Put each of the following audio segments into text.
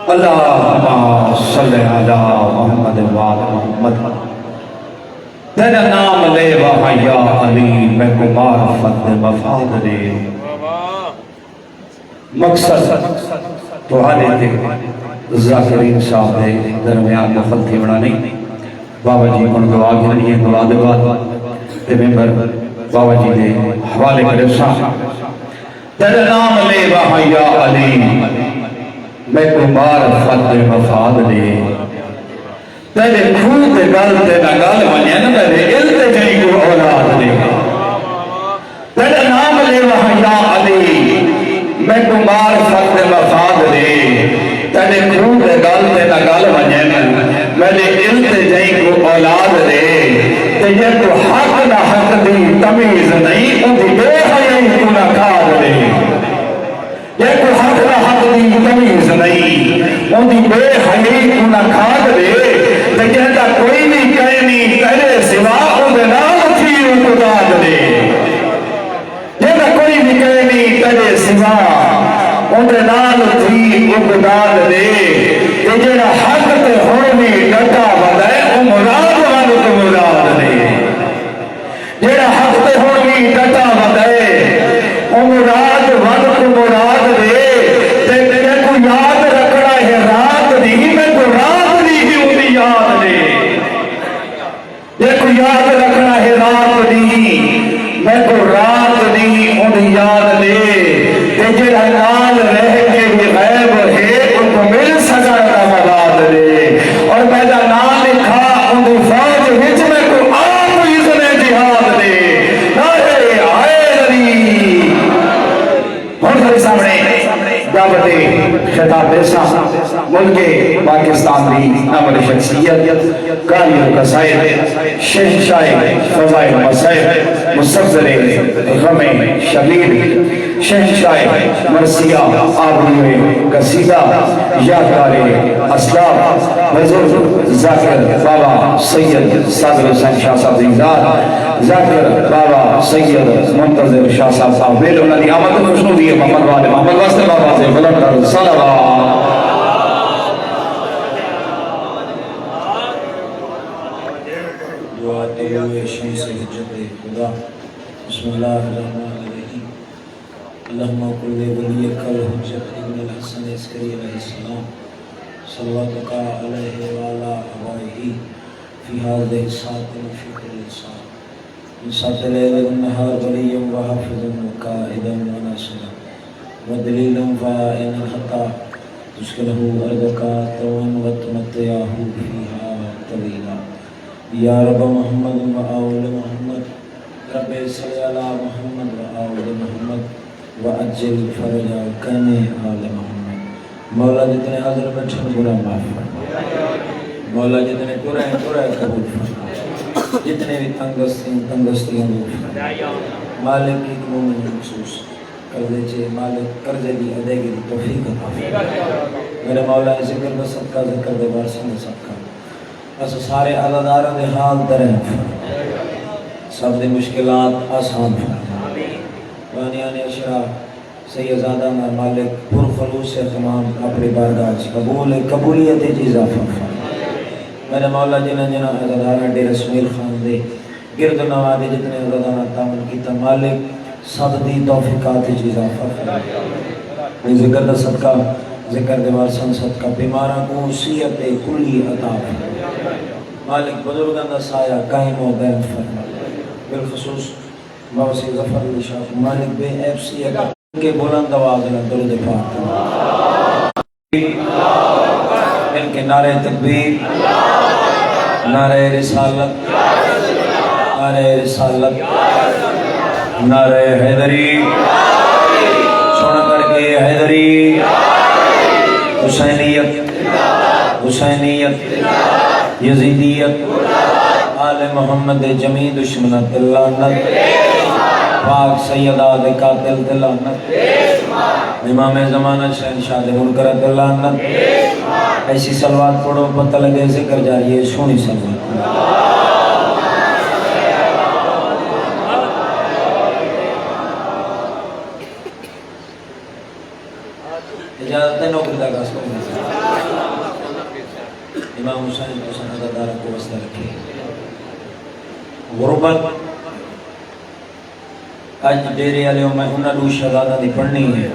اللہم صلی علی محمد محمد تیرا نام لے وحیا علی میں کو معرفت مفاد دے مقصد تو حالے تھے ذاکرین صاحب دے درمیان دخل تھی بڑا نہیں بابا جی کن دعا گھر یہ دعا دے بعد تے ممبر بابا جی دے حوالے کرے صاحب تیرا نام لے وحیا علی میں کو معرفت مفاد دے تیرے کھوت گل تے نگل ونین میرے التجائی کو اولاد دے تیرے نام لے وحیا علی میں کو معرفت مفاد دے تیرے کھوت گل تے نگل ونین میرے التجائی کو اولاد دے تیجے تو حق نہ حق دی تمیز نہیں ان دی بے حیائی کو نکاد دے یہ کو حق نہ حق دی تمیز نہیں ان دی بے حیائی کو نکاد دے لیکن تا کوئی نہیں کہنی تیرے سوا ان دے نام تھی ان کو داد دے یہ تا کوئی نہیں کہنی تیرے سوا ان دے نام تھی ان کو داد دے یہ جڑا حق تے ہونی ڈٹا بدائے وہ مراد والوں کو مراد دے جڑا حق تے ہونی ڈٹا بدائے وہ مراد والوں کو مراد دے تے کو یاد رکھنا ہے رات نہیں میں کو رات نہیں ان دی یاد دے یہ کو یاد رکھنا ہے رات نہیں میں کو رات نہیں ان دی یاد دے تے جڑا نال رہ کے بھی غیب ہے ان کو مل سکا کا مداد دے اور میرا نام لکھا ان دی فوج وچ میں کو آپ اذن جہاد دے نعرے حیدری اور سارے سامنے دعوت خطاب ایسا ملک پاکستان دی نامل شخصیت قاری و قصائد شہنشاہ فضائل مسائل مستقبر غم شدید شہنشاہ مرثیہ آبروئے قصیدہ یادگار اسلاف حضور ذاکر بابا سید صادر حسین شاہ صاحب زندار ذاکر بابا سید منتظر شاہ صاحب ویل انہوں نے آمد خوشنو دیئے محمد والے محمد واسطے بابا سے بلند کر صلوات دعا طلوع شمس حجت خدا بسم اللہ الرحمن الرحیم اللہم کل ولیک الحجت ابن الحسن عسکری علیہ السلام صلواتک علیہ وعلا ابائہی فی هذه الساعة وفي كل ساعة من ساعة الليل والنهار وليا وحافظا وقائدا وناصرا ودليلا فائنا حتى تسكنه أرضك طوعا وتمتعه فيها طويلا یا رب محمد و آل محمد رب صلی علی محمد و آل محمد و اجل فرج کن آل محمد مولا جتنے حاضر بیٹھے برا معاف فرما مولا جتنے پورے قبول فرما جتنے بھی تنگستیاں دور فرما مالک ایک مومن مخصوص قرضے چے مالک قرضے دی ادائیگی دی توفیق عطا فرما میرے مولا ذکر و صدقہ ذکر دے بارسن صدقہ اس سارے عزاداروں دے حال درہم فرما سب دے مشکلات آسان فرما وانیان اشرا سیدزادہ مالک پر خلوص احتمام اپنی بارگاہ قبولیت اضافہ فرما میرے مولا جنہ جنہ عزادارہ ڈیر اسمیل خان دے گرد و نوادے جتنے عزادارہ تعمل کیتا مالک سب دی توفیقات اضافہ فرما ذکر دا صدقہ ذکر دے وارسان صدقہ بیمارہ کو صیت کلی عطا فرما مالک بزرگان دا سایہ قائم و دائم فرما بالخصوص موسی ظفر علی شاہ مالک بے عیب سیہ کے بلند آواز میں درود پاک ان کے نعرہ تکبیر نعرہ رسالت نعرہ رسالت نعرہ حیدری سن کر کے حیدری حسینیت یزیدیت آل محمد جمی دشمنت لعنت پاک سیدہ دے قاتل لعنت امام زمانہ شہنشاہ دے منکرت لعنت ایسی صلوات پڑھو پتہ لگے ذکر جاری ہے سونی صلوات تے نوکری دا گاس کرنے امام حسین کو سنہ دارہ کو وسطہ رکھے غربت آج ڈیرے علیہ میں انہاں دو شہزادہ دی پڑھنی ہے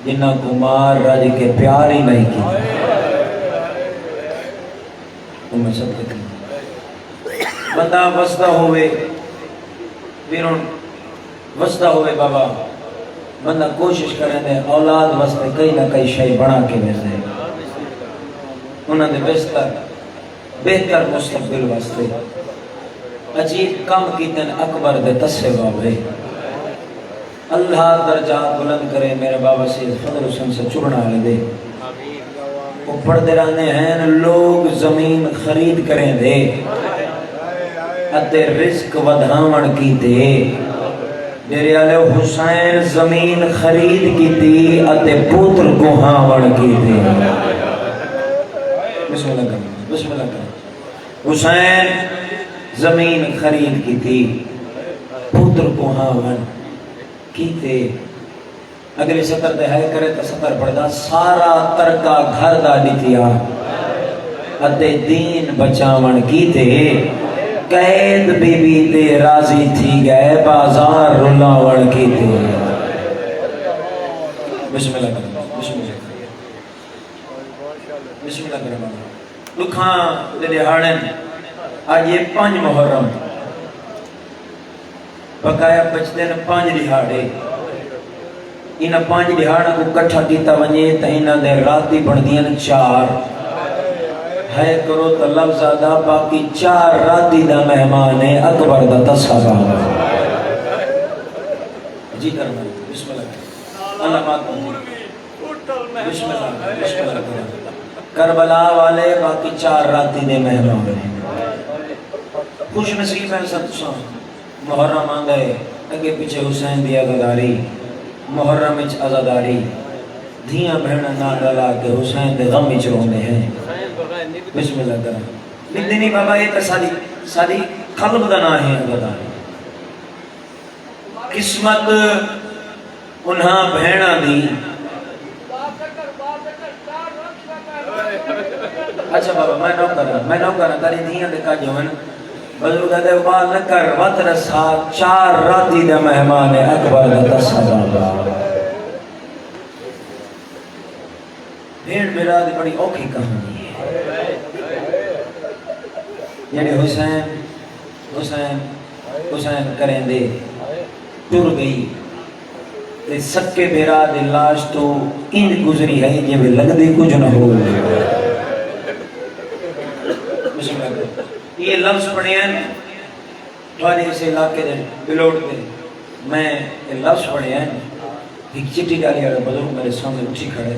جنہاں کو مار راج کے پیار ہی نہیں کی میں سب دیکھیں بندہ وسطہ ہوئے بیرون وسطہ ہوئے بابا بندہ کوشش کریں دے اولاد وسطے کئی نہ کئی شئی بنا کے ویسے انہوں نے بہتر مستقبل واسطے عجیب کم کی تن اکبر دے تسے بابے اللہ درجات بلند کرے میرے بابا سید فضل حسین سے چڑنا لے دے وہ پڑھتے رہنے ہیں لوگ زمین خرید کریں دے اتے رزق ودھاون کی دے میرے علیہ حسین زمین خرید کی تھی اتے پوتر کو ہاون کی تھی بسم اللہ کریں بسم اللہ کریں حسین زمین خرید کی تھی پوتر کو ہاون کی تھی اگلی سطر دے ہے کرے تو سطر پڑھدا سارا ترکا گھر دا دیتیا اتے دین بچاون کی تھی قید بی بی تے راضی تھی گئے بازار رلاوڑ کی تھی بسم اللہ کریں بسم اللہ کریں بسم اللہ کریں لکھاں دے دہاڑن آج یہ 5 محرم بقایا بچتے ہیں 5 دہاڑے انہاں 5 دہاڑا کو کٹھا کیتا ونجے تا انہاں دے راتی بڑھ دیا 4 ہے کرو تا لفظ آدھا باقی 4 راتی دا مہمان ہے اکبر دا تصحابہ جی کرنا بسم اللہ اللہ بات بسم اللہ کربلا والے باقی 4 راتی دے مہمان ہیں خوش نصیب ہے سب سان محرم آندھے اگے پیچھے حسین دی عزاداری محرم اچ عزاداری دھیاں بہنہ نہ ڈالا کہ حسین دے غم اچ روندے ہیں بسم اللہ کریں ملدی نہیں بابا یہ تو ساری قلب دنا ہے عزاداری قسمت انہاں بہنہ دی اچھا بابا میں نو کرنا تاری دھیاں دے کا جوان بزرگ دے بار نہ کر وقت رسا 4 راتی دے مہمان اکبر دا تصحابہ بھیڑ میرا دی بڑی اوکھی کہانی ہے یعنی حسین کریں دے ٹر گئی تے سکے بیرا دے لاش تو انج گزری ہے یہ بھی لگ دے کچھ نہ ہو یہ لفظ پڑھے ہیں تھوڑے اسے علاقے دے بلوٹ دے میں یہ لفظ پڑھے ہیں ایک چٹی ڈالی ہے بزرگ میرے سامنے اٹھی کھڑے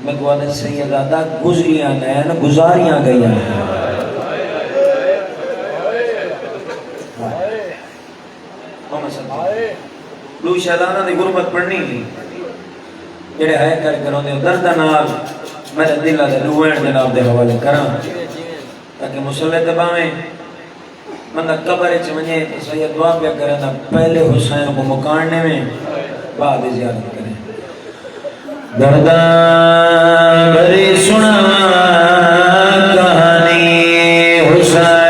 میں گوادہ سیدادہ گزریاں نین گزاریاں گئیاں ہیں لو شہدانہ دی غربت پڑھنی لی جڑے ہے کروں دے دردنار میرے دلہ دے لوین جناب دے حوالے کرام تاکہ مسلح دباویں بندہ قبر چمجھے تو سید دعا پہ کرنا پہلے حسین کو مکاننے میں بعد زیادت کریں دردان بری سنا کہانی حسین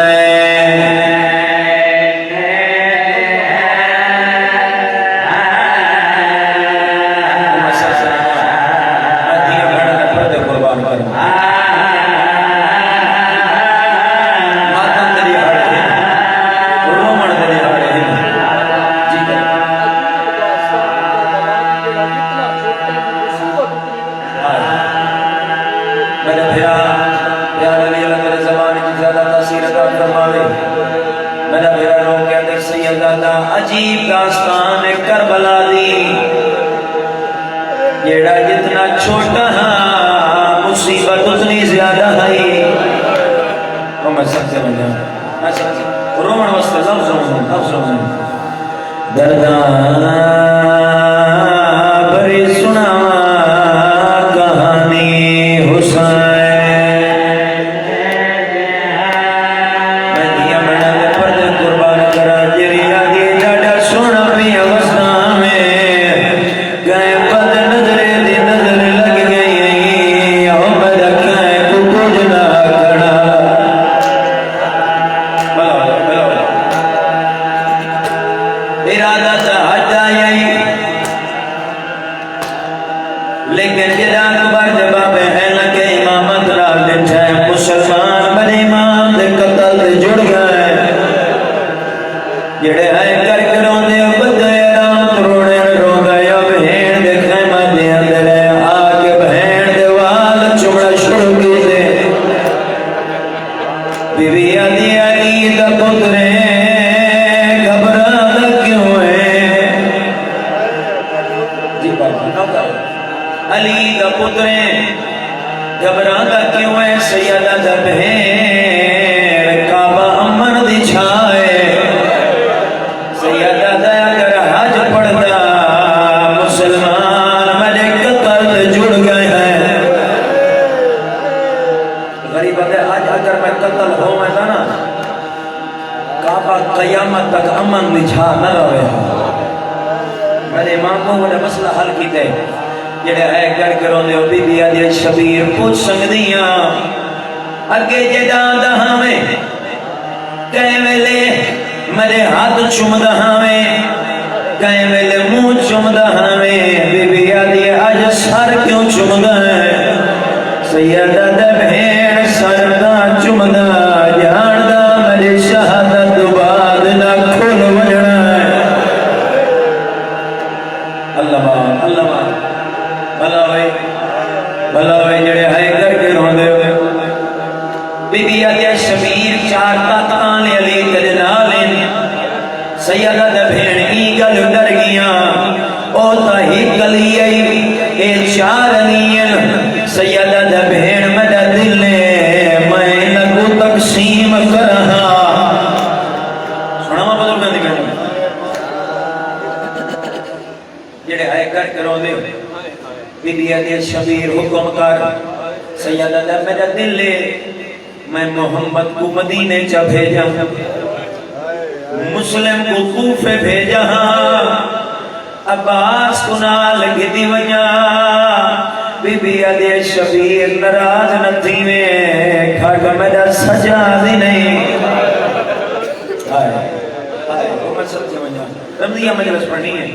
عجیب داستان کربلا دی جیڑا جتنا چھوٹا ہاں مصیبت اتنی زیادہ ہے وہ میں سب سے بنیا رومن واسطے لفظ رومن دردان بری سنا کہانی حسین گئے بد نظر جڑے ہے کر کروں دے بدے رام روڑے روندے بہن دے خیمہ دے اندر آ کے بہن دے وال چمڑا شروع کی دے بی بی آدھی علی دا پترے گھبرانا کیوں ہے جی بابا علی دا پترے گھبرانا کیوں ہے سیدہ دا بہن کعبہ امن دی چھائے سیدہ دا اگر حج پڑھتا مسلمان مجھے قتل جڑ گئے ہیں غریب ہے آج اگر میں قتل ہو میں تھا نا کعبہ قیامت تک امن دی چھا نہ رہے میرے امام کو وہ مسئلہ حل کی تے جڑے ہے کر کروں دے بی بی آدھی شبیر پوچھ سکدیاں اگے جدان دہاں میں کہیں ویلے میرے ہاتھ چومدہ ہمیں کہیں ویلے منہ چومدہ ہمیں بی بی آدھی آج سر کیوں چومدہ ہے سیدہ دے بہن سر دا چومدہ جان دا میرے شہادت بعد نہ کھل وجڑا ہے اللہ بات اللہ بات بھلا ہوئے جڑے ہے کر کے روندے بی بی آدھی شبیر چار تاکان لے علی تجلالین سیدہ دے بھین ای گل ڈر گیاں او تا ہی گلی اے چار نین سیدہ دے بھین مدہ دل میں لگو تقسیم کرہا سنا ماں بدل میں دکھا جڑے ہے کر کے روندے بی بی آدھی شبیر حکم کر سیدہ دے میرا دل لے میں محمد کو مدینے چا بھیجا مسلم کو کوفے بھیجا عباس کو نال گدی ونیا بی بی آدھی شبیر نراز نتھی میں کھڑ میرا سجا دی نہیں آئے وہ میں سب سے ونیا رمضیہ مجلس پڑھنی ہے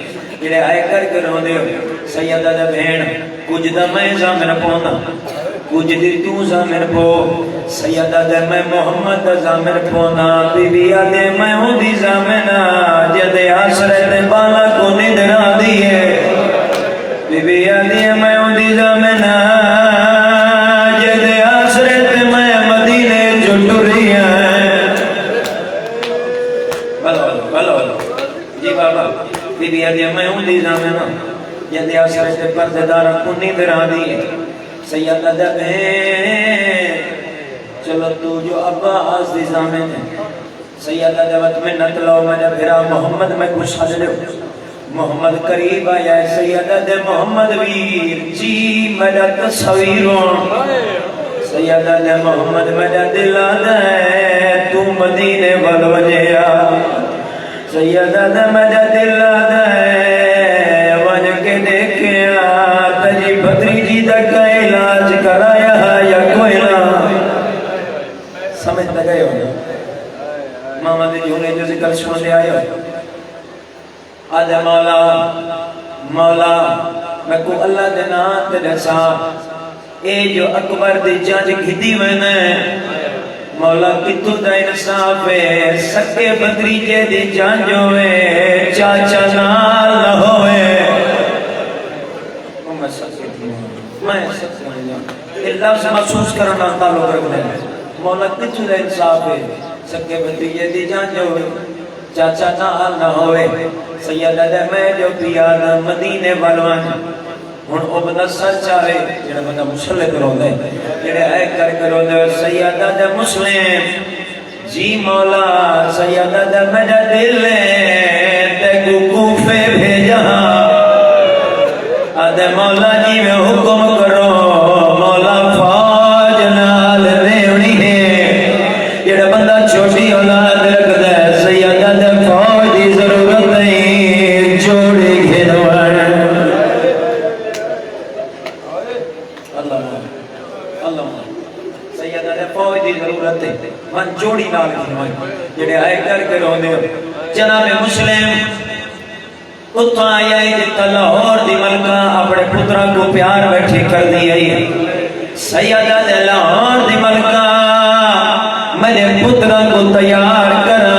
جڑے آئے کر کے رہو دے سیدہ دے بہن کچھ دا میں زامن پونا کچھ دی تو زامن پو سیدہ دے میں محمد زامن پونا بی بی آدھے میں ہوں دی زامنہ جدے حسرت بالا کو ندرا دیئے بی بی آدھے میں ہوں دی زامنہ جدے حسرت میں مدینے جو ٹوری ہیں بلو جی بابا بی بی آدھے میں ہوں دی زامنہ جدے حسرت پرددارہ کو ندرا دیئے سیدہ دے بہن چلو تو جو عباس دی زامن ہے سیدہ دے وقت میں نکلو میں پھرا محمد میں کچھ حد لے محمد قریب آیا ہے سیدہ دے محمد ویر جی میرا تصویروں سیدہ دے محمد میرا دل آدھا ہے تو مدینے والوجہ سیدہ دے میرا دل آدھا ہے وجہ کے دیکھیں تجی بھتری جی کا علاج کرایا ہے یا کوئی نہ سمجھتا گئے ہوگا ماما دے جھونے جو ذکر سن لے آئے آدھے مولا میں کو اللہ دے نام دے سا اے جو اکبر دی جانج گھدی وینے مولا کتو دا انصاف ہے سکے بھتریجے دی جانج ہوئے چاچا نال نہ ہوئے میں سکتے ہیں یہ لفظ محسوس کرنا تعلق رکھنے ہیں مولا کچھ دا انصاف ہے سکے بھتیجے دی جان جو ہوئے چاچا نال نہ ہوئے سیدہ دے میں جو پیادا مدینے والوان ہن او بندہ سر چاہے جڑا بندہ مسلح کرو دے جڑے اے کرو دے سیدہ دے مسلم جی مولا سیدہ دے میرا دل تے کو کوفے بھیجا آدھے مولا جی میں حکم کرو مولا فوج نال دیونی ہے جڑا بندہ چھوٹی اولاد رکھ دے سیدہ دے فوج دی ضرورت نہیں جوڑی گھنوان اللہ سیدہ دے فوج دی ضرورت ہے من جوڑی نال گھنوان جڑے آئے کر کے رو دے جناب مسلم اتھا آیا ہے جتا لاہور دی ملکہ اپنے پترہ کو پیار بیٹھی کر دی ہے سیدہ دے لاہور دی ملکہ میں نے پترہ کو تیار کرا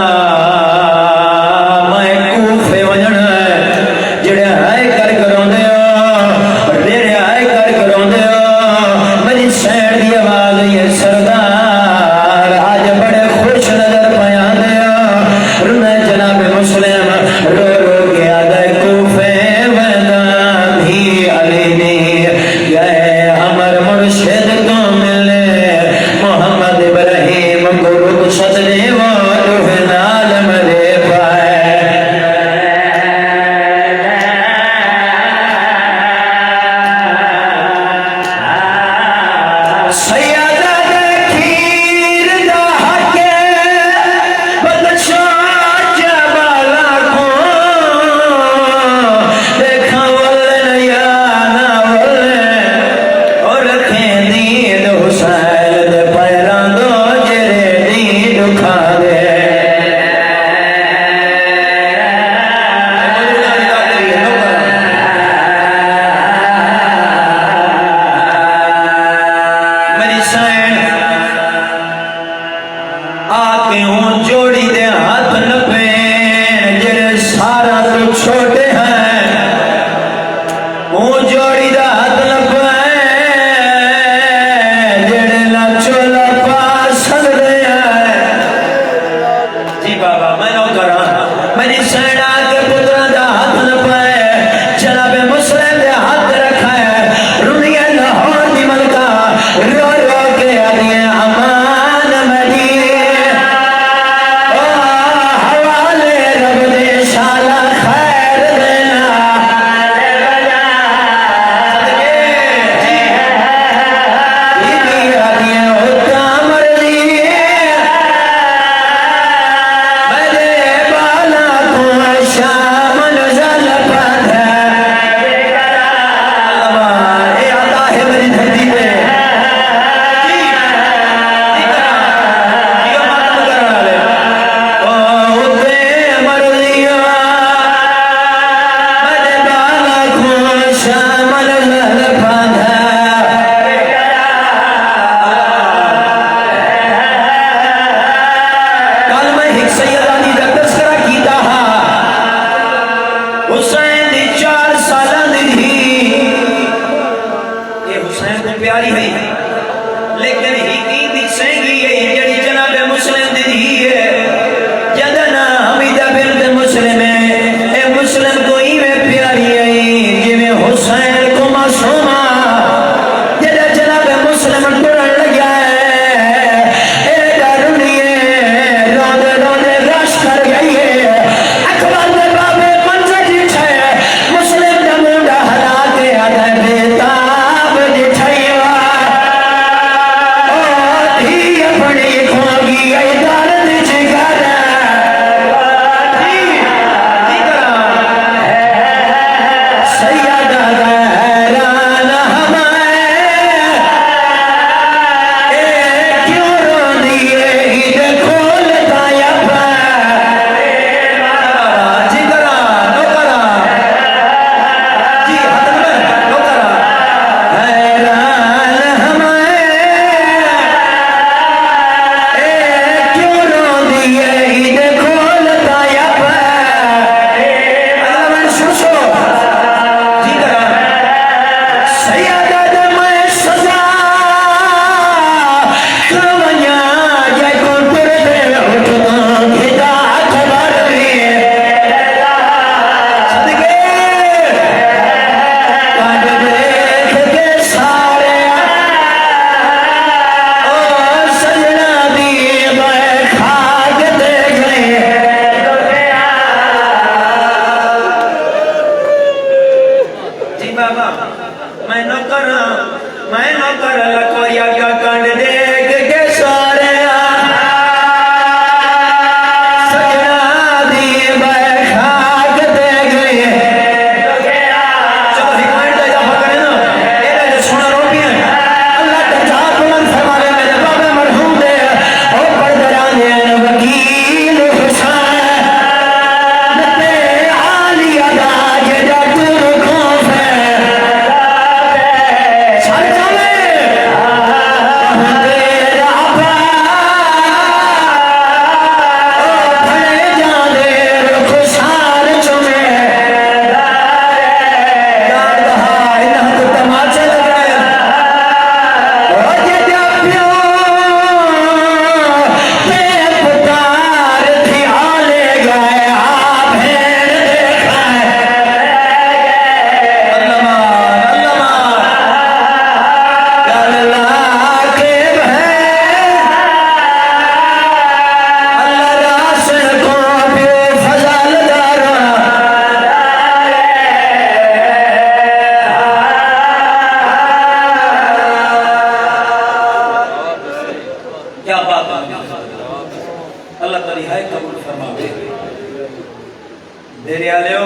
میرے آلیو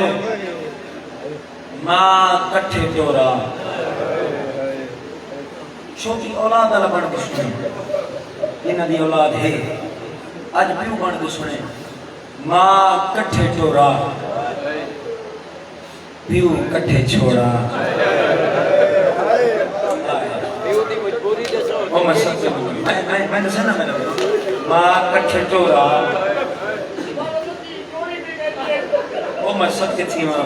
ماں کٹھے چورا چھوٹی اولاد والا بن کے سنے انہاں دی اولاد ہے اج پیو بن کے سنے ماں کٹھے چورا پیو کٹھے چھوڑا وہ میں سب سے بولی میں نے سنا ماں کٹھے چورا وہ میں سب کے تھی ماں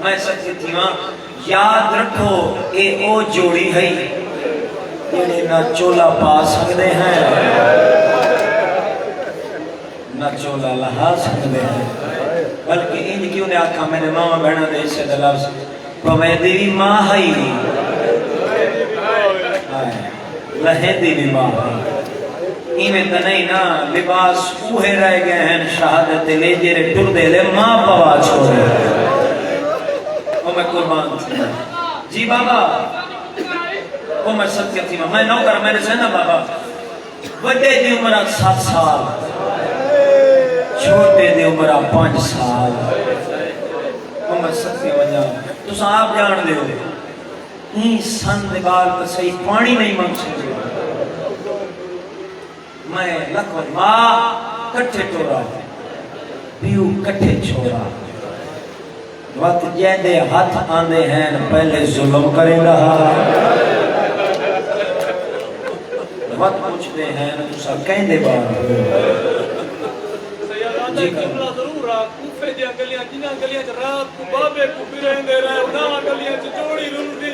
میں سب کے تھی ماں یاد رکھو اے او جوڑی ہے یہ نہ چولا پا سکتے ہیں نہ چولا لہا سکتے ہیں بلکہ ان کیوں نے آکھا میں نے ماں بہنہ دے سے دلفظ پویدی بھی ماں ہی لہندی بھی ماں ہی ایمیں تو نہیں نا لباس اوہے رہ گئے ہیں شہادت لے جیرے ٹر دے لے ماں پوا چھوڑے وہ میں قربان تھی جی بابا وہ میں سب کہتی ہوں میں نوکر میں نے سنا بابا بڑے دی عمرہ 7 سال چھوٹے دی عمرہ 5 سال وہ میں سب کی وجہ تو صاحب جان دے ہوئے این سن دگال تو صحیح پانی نہیں مانگ سکتے میں لکھو ماں کٹھے ٹورا پیو کٹھے چھوڑا وقت جیدے ہاتھ آندے ہیں پہلے ظلم کرے رہا وقت پوچھتے ہیں تو سب کہیں دے بار جی جملہ ضرور رہا کوفے دیا گلیاں جنہاں گلیاں چ رات کو بابے کو پھریں دے رہے انہاں گلیاں چ جوڑی رن دی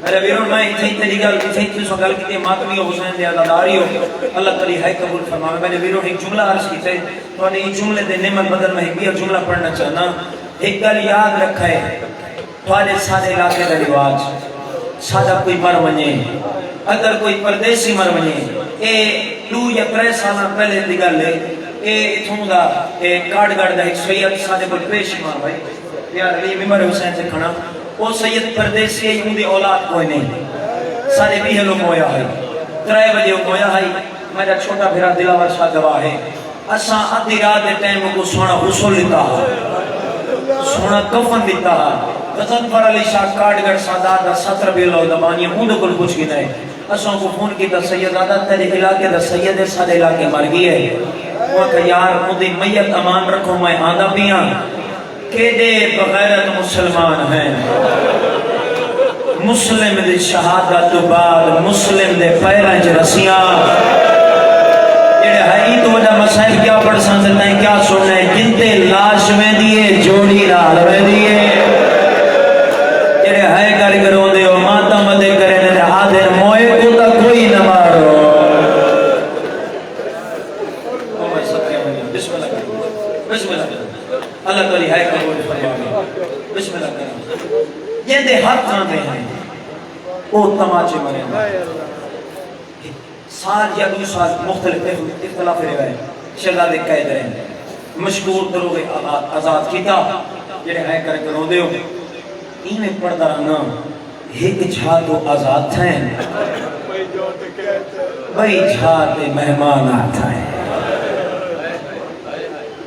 میرے ویرون میں اتھے تیری گل اتھے سو گل کی ماتمی حسین دے عزاداری ہو اللہ تعالی ہے قبول فرمائے میں نے ویرون ایک جملہ عرض کی تھے تو انہیں ایک جملے دے نعمت بدل میں ایک جملہ پڑھنا چاہنا ایک گل یاد رکھا ہے توالے سارے علاقے دا رواج سادہ کوئی مر ونجے اگر کوئی پردیسی مر ونجے اے 2 یا 3 سالہ پہلے دی گل ہے اے اتھوں دا کارڈ گارڈ دا ایک سید سادے پر پیش امام بھائی پیار علی ممبر حسین سے کھنا وہ سید پردیسی ہے ان دی اولاد کوئی نہیں سارے بھی لوگ ہویا ہے 3 بجے ہویا ہے میرا چھوٹا بھرا دلاور شاہ گواہ ہے اساں ادھی رات دے ٹائم کو سونا غسل لیتا ہے سونا کفن دیتا ہے غضنفر علی شاہ کارڈگر سادات دا 17 بیلو دبانی اون کل پوچھ گئی ہے اساں کو فون کیتا سید آدھا تیرے علاقے دا سید سارے علاقے مر گئی ہے وہ کہ یار مودی میت امان رکھو میں آدھا پیاں کہ دے بغیرت مسلمان ہیں مسلم دے شہادت بعد مسلم دے پیرانچ رسیاں یہ ہے تو وجہ مسائل کیا پڑھ سکتے ہیں کیا سننا ہے جنتے لاش میں دیئے جوڑی رال میں دیئے یہ ہے کر کرو دے و ماتا مدے کرنے دے حاضر موئے کو تا کوئی نہ مارو بسم اللہ کرو بسم اللہ کرو اللہ تعالی ہے قبول فرمائے بسم اللہ کرو یہ دے ہاتھ آنے ہیں وہ تماچے مرے ہیں سال یا 2 سال مختلف اختلاف رہے ہیں شہزادے قید رہے ہیں مشکور دروغے آزاد کیتا جنہیں ہے کر کرو دے ہو انہیں پڑھتا رہنا ایک جھاتو آزاد تھے بھئی جھاتے مہمان آتا ہے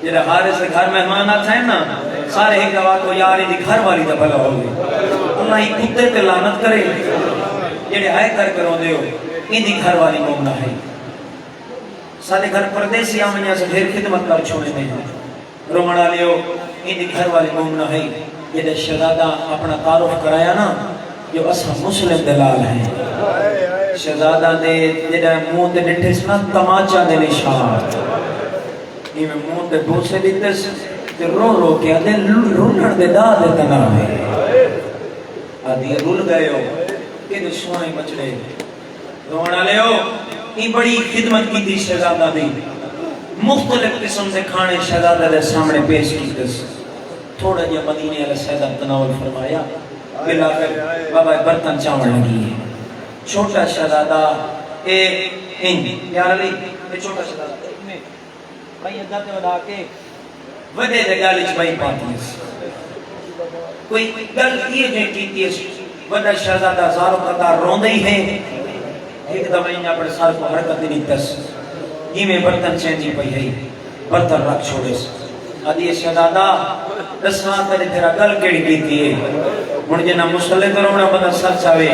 جنہیں ہارے سے گھر مہمان آتا ہے نا سارے ایک دوا کو یاری دی گھر والی دا بھلا ہوگی اللہ ہی کتے پہ لعنت کرے جنہیں ہے کر کرو دے ہو ان دی گھر والی مومنہ ہے سارے گھر پردیسی آمنیا سے پھر خدمت کر چھوڑے میں ہیں رومڑا لیو ان دی گھر والی مومنہ ہے یہ دے شہزادہ اپنا تعارف کرایا نا جو اسا مسلم دلال ہیں شہزادہ دے جڑا منہ تے ڈٹھے سنا تماچا دے نشان یہ میں منہ تے ڈوسے دیتے تے رو رو کے آدھے رونڑ دے دا دے تنا ہے آدھی رول گئے ہو کہ دے سونے بچڑے رونا لے ہو یہ بڑی خدمت کی تھی شہزادہ دی مختلف قسم سے کھانے شہزادہ دے سامنے پیش کی تھی تھوڑا جا مدینے علیہ سیدہ تناول فرمایا بلا کر بابا برتن چاول لگی ہے چھوٹا شہزادہ پیار علی یہ چھوٹا شہزادہ بھائی ادھر تے وڈا کے وڈے دے گالچ بھائی پاتی ہے کوئی گل یہ جو کیتی ہے وڈا شہزادہ زارو قطار روندے ہی ہے ایک دفعہ انہیں اپنے سار کو حرکت نہیں تس یہ میں برتن چینجی پئی ہے برتن رکھ چھوڑے آدھی شہزادہ دسواں تیرے تیرا گل کیڑی کیتی ہے ہن جنہ مسلے تو رونا بندہ سچ آوے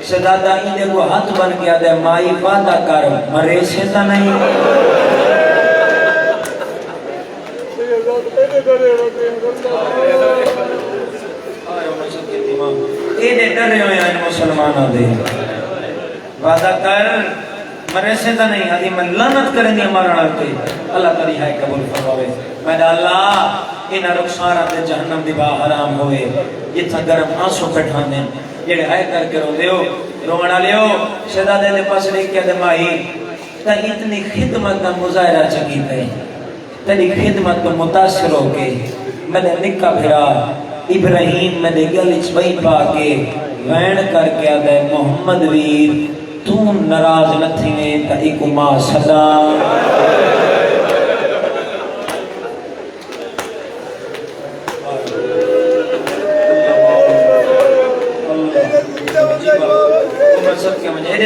شہزادہ ایدے کو ہاتھ بن کے آدھے مائی وعدہ کر مرے سے تا نہیں ایدے ڈرے ہوئے ہیں مسلمانوں دے وعدہ کر مرے سے تا نہیں آدھی میں لعنت کریں گے مارنا تے اللہ تعالی ہے قبول فرماوے میں اللہ انہاں رخساراں تے جہنم دی باہ حرام ہوئے جتھا گرم آنسو کٹھانے جڑے ہائے کر کے رو دیو رونا لیو شہزادے دے پاس لے کے دے مائی تا اتنی خدمت کا مظاہرہ چکی تے تیری خدمت کو متاثر ہو کے میں نے نکا پھرا ابراہیم میں نے گلچ بئی پا کے وین کر کے دے محمد ویر تو ناراض نہ تھینے تا ایک ماں صدا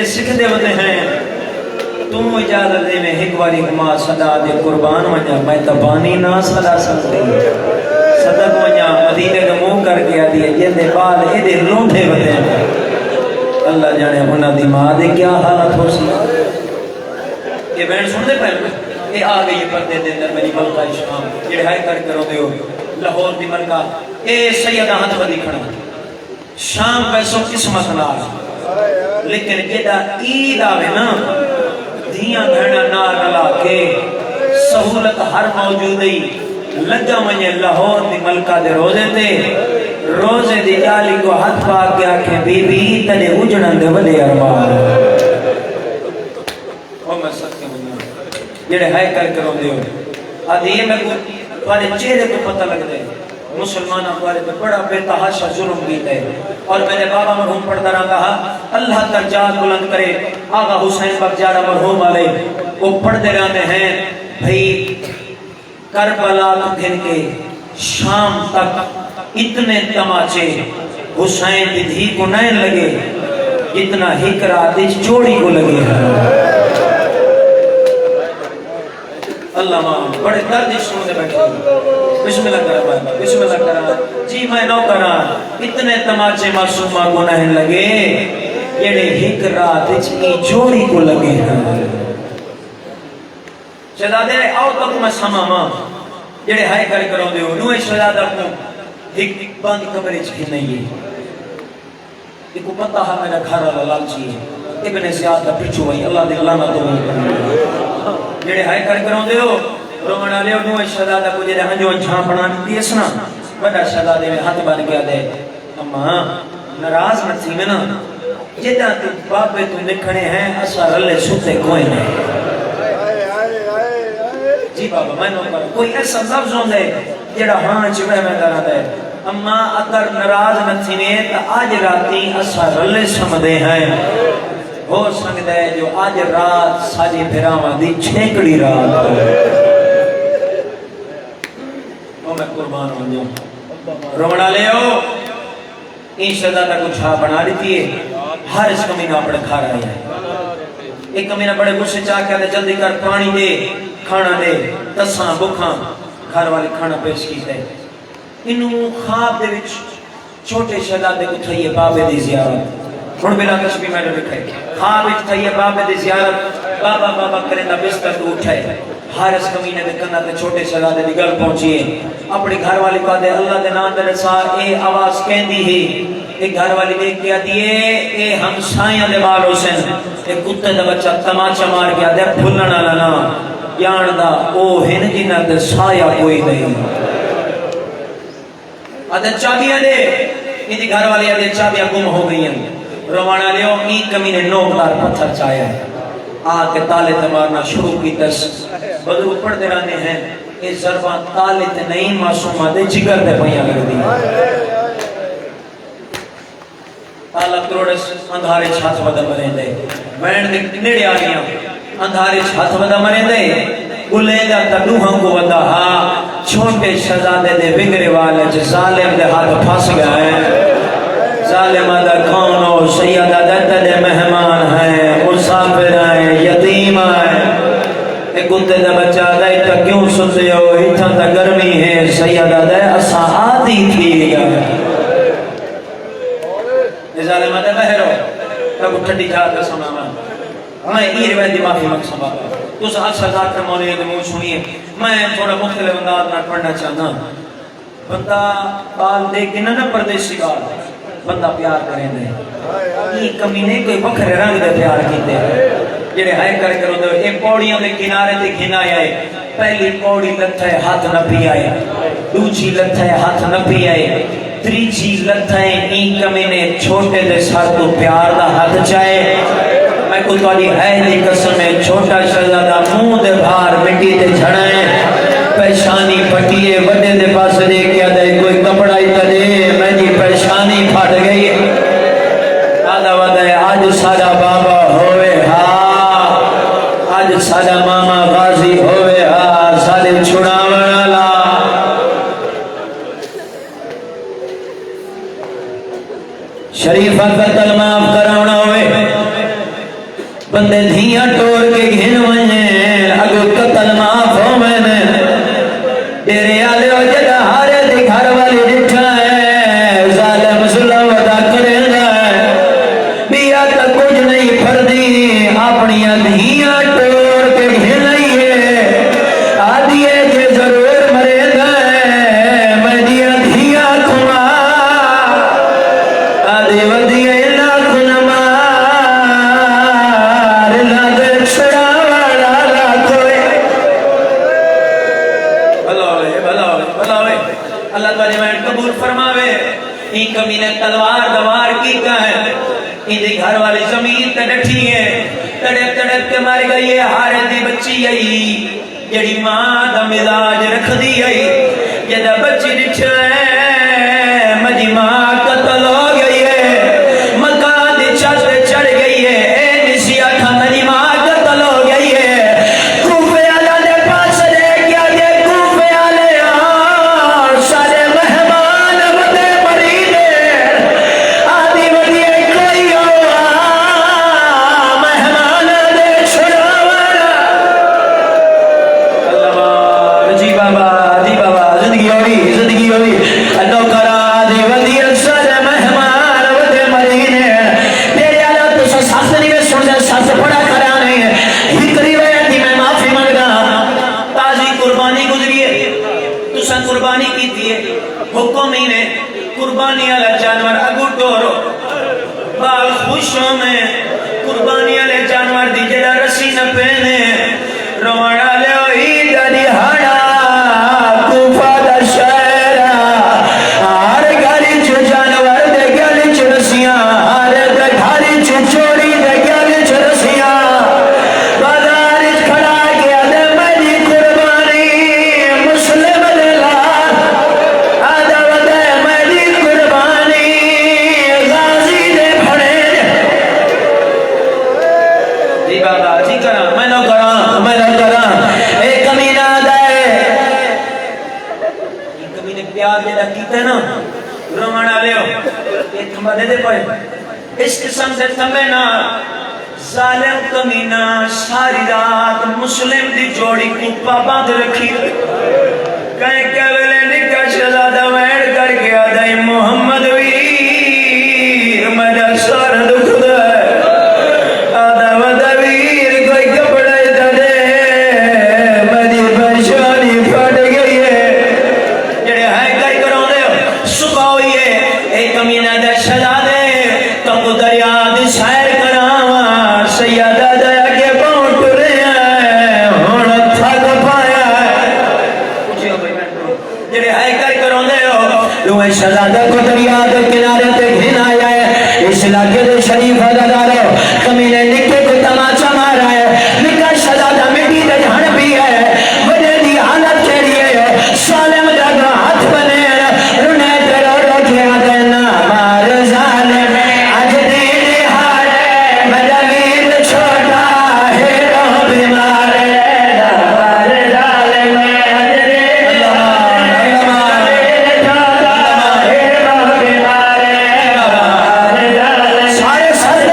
سکھ دے ہوتے ہیں تم اجازت دے میں ایک باری ماں صدا دے قربان وجہ میں تبانی نہ صدا سکتے صدق وجہ مدینے کا منہ کر کے آدھی ہے جیندے بال ایدے لونڈے ہوتے ہیں اللہ جانے انہاں دی ماں دے کیا حالت ہو سی یہ بینڈ سن دے پہلے یہ آ گئی پردے دے اندر میری ملکہ شام یہ رہائی کر کے رو دیو لاہور دی ملکہ اے سیدہ ہاتھ بدی کھڑا شام پیسوں قسمت نار لیکن جیدہ عید آوے نا دھیاں بھیڑا نار نلا کے سہولت ہر موجودی لگا مجھے لاہور دی ملکہ دے روزے تے روزے دی جالی کو ہاتھ پاک کے آکھیں بی بی تنے اجڑن دے ودے ارمان وہ میں سکتے جڑے ہائے کر کے رو دیو آدھی یہ میں کو تھوڑے چہرے کو پتہ لگ دے مسلمان اخوارے پہ بڑا بے تحاشا ظلم کیتا ہے اور میں نے بابا مرحوم پڑھتا رہا کہا اللہ درجات بلند کرے آغا حسین بخجارہ مرحوم والے وہ پڑھتے رہتے ہیں بھئی کربلا تو گھن کے شام تک اتنے تماچے حسین کی دھی کو نہیں لگے اتنا ہک رات چوڑی کو لگے اللہ ماں بڑے درد سننے بیٹھے بسم اللہ کرا بسم اللہ کرا جی میں نو کرا اتنے تماچے معصومہ کو نہیں لگے یہ ہک رات کی جوڑی کو لگے ہیں شہزادے آؤ تک میں سما ماں جڑے ہائے کر کرو دیو نوے شہزادہ کو ہک باندھ کمرے چکی نہیں ہے ایک پتہ ہے میرا گھر اللہ لالچی ہے ابن زیادہ پچھو وہی اللہ دے لانا تو جڑے ہائے کر کرو دیو رومنا لیو نوے شہزادہ کو جڑے ہنجو جھانپنا دیتی اسنا بڑا شہزادے میں ہاتھ بن گیا دے اما ناراض نہ تھی میں نا جدہ تو باپے تو نکھنے ہیں اسا رلے ستے کوئی نہیں جی بابا میں نو کرو کوئی ایسا لفظ ہوں دے جڑا ہاں چوے میں کرا دے اما اگر ناراض نہ تھی نے تو آج راتی اسا رلے سمدے ہیں ہو سکتا ہے جو آج رات ساجی پھراواں دی چھیکڑی رات وہ میں قربان ہوں جو رومنا لے ہو این شہزادہ کو چھا بنا لیتی ہے ہر اس کمینہ اپنے کھا رہا ہے ایک کمینہ بڑے غصے چاہ کے آدھے جلدی کر پانی دے کھانا دے تساں بکھاں گھر والے کھانا پیش کی ہے انہوں خواب دے وچ چھوٹے شہزادے کو تھئیے بابے دی زیارت ہن بلا کچھ بھی میں نے لکھا ہے خواب وچ تھئیے بابے دی زیارت بابا بابا کرے دا بستر تو اٹھائے ہر اس کمینے دے کنا تے چھوٹے شہزادے دی گل پہنچیے اپنی گھر والی کو دے اللہ دے نام دے رسال اے آواز کہندی ہے ایک گھر والی دیکھ کے آتی ہے اے ہم سائیاں دے بال حسین ایک کتے دا بچہ تماچا مار کے آدھے بھولنا لنا یان دا او ہن جنہ تے سایہ کوئی نہیں آدھے چابیاں دے انہی گھر والی آدھے چابیاں گم ہو گئی ہیں روانہ لیو این کمینے نوکدار پتھر چایا ہے آکے تالے تے مارنا شروع کی تس بدرو پڑھتے رہنے ہیں یہ ضربہ تالے تے نہیں معصومہ دے جگر دے پہیاں لگ دی تالا کروڑے اندھارے چھات ودا مرے دے وین دے نیڑے آگیاں اندھارے چھات ودا مرے دے گلے دا تڈوہاں کو ودا ہاں چھوٹے شہزادے دے بگرے والے ظالم دے ہاتھ پھنس گیا ہے ظالمہ دا کونو سیدہ دت دے مہمان ہیں مسافر ہیں یتیم ہیں کتے دا بچہ دا اتھا کیوں ستے ہو اتھا تا گرمی ہے سیدہ دا اسا آدھی تھی گا ظالمہ دا بہرو تب ٹھنڈی جات سنا میں یہ روایت دی معافی مقصد بابا تو ساتھ سزاد کرمونے دے منہ سنیے میں تھوڑا مختلف انداز نہ پڑھنا چاہنا بندہ بال دے کے نہ پردیسی بال بندہ پیار کریں دے یہ کمی نہیں کوئی بکھرے رنگ دے پیار کیتے جڑے ہائے کر کرو دے ایک پوڑیوں دے کنارے تے گھنا آئے پہلی پوڑی لتھا ہے ہاتھ نہ پی آئے دوسری لتھا ہے ہاتھ نہ پی آئے تیسری لتھا ہے این کمی نے چھوٹے دے ساتھ تو پیار دا ہاتھ چاہے میں کو تواڈی ہے دی قسم ہے چھوٹا شہزادہ منہ دے بھار مٹی تے جھڑائیں پیشانی پھٹیے وڈے دے پاس دے کیا دے کوئی کپڑا ہی دے میں جی پیشانی پھٹ گئی آدھا وعدہ ہے آج سارا بابا ہوئے ہاں آج سارا ماما غازی ہوئے ہاں سارے چھڑا والا شریفہ قتل معاف کراؤنا ہوئے بندے دھیاں ٹور کے گھن وہیں اگر قتل معاف ہو میں نے تیرے آلے ہو جگہ ہارے دے گھر والی ڈٹھا ہے ظالم ظلم ودا کریں گا بیا تا کچھ نہیں پھردی اپنی دھیاں ٹور کے گھن لئیے آدھیے کے ضرور مرے گا میں دیا دھیاں کھما آدھی ودیے کمی نے تلوار دوار کی کا ہے اندھی گھر والی زمین تے ڈٹھی ہے تڑپ تڑپ کے مار گئی ہے ہارے دی بچی آئی جڑی ماں دا مزاج رکھ دی آئی جدہ بچی ڈٹھ ہے مجی ماں قتل ہو گئی ہے مکان دی چھت چڑھ گئی ہے اے نسی آٹھا مجی ماں قتل ہو گئی ہے کوفے آلہ دے پاس دے کیا دے کوفے آلے آن سارے مہمان ودے مری دے آدھی ودیے کوئی ہوا مہمان دے چھڑا ورا اللہ جی بابا زندگی ہوئی نوکرا دی ودیے سارے مہمان ودے مری دے تیرے آلہ تو ساس نہیں میں سن دے ساس پڑا کرانے ہکری ویتی میں معافی مانگنا تازی قربانی گزریے تو سن قربانی کی تیے حکمی نے قربانی علی جانور اگو ٹورو بال خوشوں میں قربانی علی جانور دی جڑا رسی نہ پہنے روڑا لے ہوئی دادی ہاڑا کوفہ دا شہرہ ہر گالی چو جانور دے گالی چو رسیاں ہر گھالی چو چوری دے گالی چو رسیاں بازارش کھڑا کیا دے میری قربانی مسلم للہ آدھا ودے میری قربانی غازی دے پھڑے جی بابا جی کرا میں نو کرا ایک کمینہ دے ایک کمینے پیار جیدہ کیتے نا رومانہ لے ہو ایک مدد دے پائے اس قسم سے تمہیں ظالم کمینہ ساری رات مسلم دی جوڑی کوپا باندھ رکھی کہیں کہ ویلے نکا شہزادہ ویڑ کر کے آدھائی محمد ویر مجھا سار دکھ دے آدھا ودا ویر کوئی کپڑا دے مجھے پریشانی پھٹ گئی ہے جڑے ہائے کر کروں دے صبح ہوئی ہے ایک کمینہ دے شہزادے تم دریا دی سیر کراواں سیدہ دیا کے پاؤں ٹرے ہیں ہون تھک پایا ہے جڑے ہائے کر کروں دے ہو لوہیں شہزادہ کو دریا دے کنارے تے گھن آیا ہے اس علاقے دے شریف حضردارو کمینے نکے کو تماچا مارا ہے نکا شہزادہ مٹی دے جھڑ بھی ہے وجہ دی حالت کے لیے سالم جاگا ہاتھ بنے رونے تیرو رکھے آدھے نا مار ظالم آج دین ہارے مجھا ویر چھوٹا ہے رو بیمار مار ظالم آج دین سارے سارے